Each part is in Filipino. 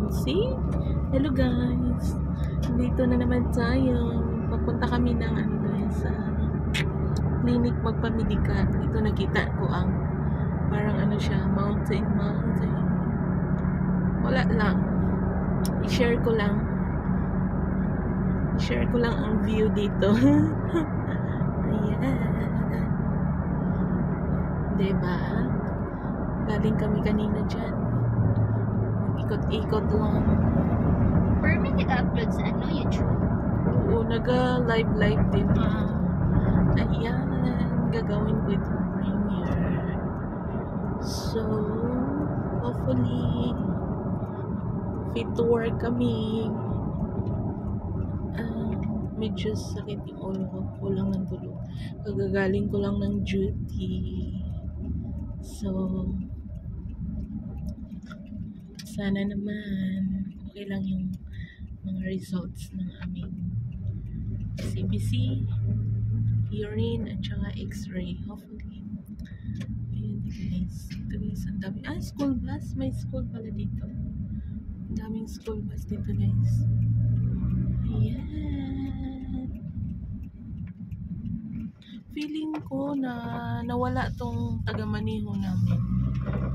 See? Hello guys. Dito na naman tayo. Papunta kami ng sa clinic magpamedical. Dito nakita ko ang parang siya, mountain. Wala lang. I-share ko lang ang view dito. Ayan. Diba? Galing kami kanina dyan. Ikot-ikot lang. Or may nag-upload sa YouTube? Oo, nag-live din. Ayan. Gagawin ko itong premiere. So, hopefully, fit to work kami. Medyo sakit yung ulo ko. Kulang ng tulog. Kagagaling ko lang ng duty. So, sana naman okay lang yung mga results ng aming CBC, urine, at saka x-ray. Hopefully. Ayan guys. Ito guys, ang dami. School bus. May school pala dito. Ang daming school bus dito guys. Ayan. Feeling ko na nawala tong taga-Maniho namin.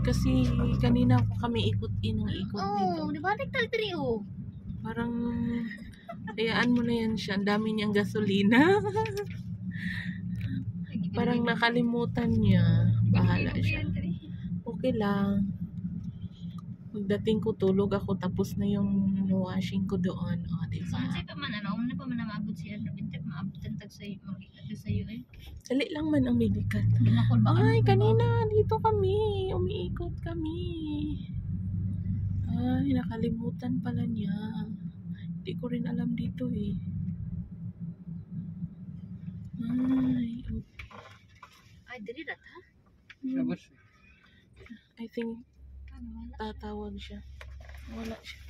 Kasi kanina kami ikot dito. Oo, di ba? Nagtal-3 Parang, hayaan mo na yan siya. Ang dami niyang gasolina. Parang nakalimutan niya. Bahala siya. Okay lang. Pagdating ko, tulog ako. Tapos na yung washing ko doon. O, diba? Saan pa man, ano pa man maabot siya. Maabutan tag sa'yo eh. Dali lang man ang medical. Ay, kanina dito kami. Umiikot kami. Ay, nakalimutan pala niya. Hindi ko rin alam dito eh. Ay, okay. Ay, dali na ta? I think tatawag siya. Wala siya.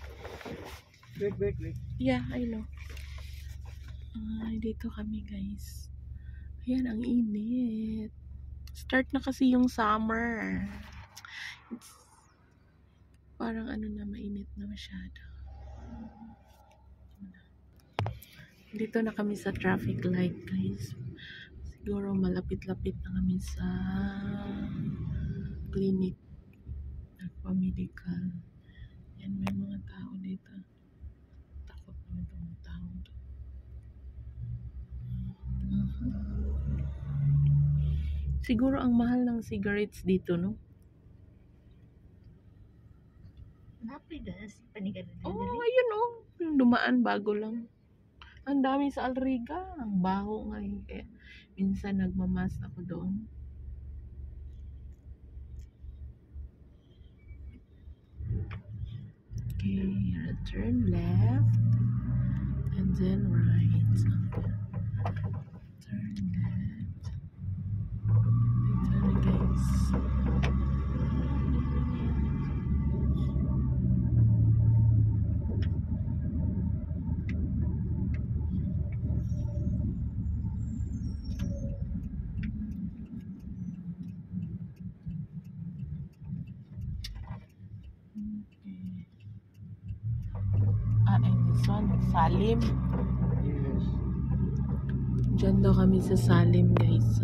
Wait. Yeah, I know. Ay, dito kami guys. Ayan, ang init. Start na kasi yung summer. It's parang na, mainit na masyado. Dito na kami sa traffic light guys. Siguro malapit-lapit na kami sa clinic nagpa-medical. Yan, may mga tao dito. Takot naman itong mga tao to. Siguro ang mahal ng cigarettes dito, no? Napay na si panigan na Oh, ayun oh. Yung dumaan bago lang. Ang dami sa Alriga. Ang baho nga eh. Kaya minsan nagmamas ako doon. Okay, turn left. And then right. Turn left. Ayan guys. And this one, Salim. Yes. Diyan daw kami sa Salim guys.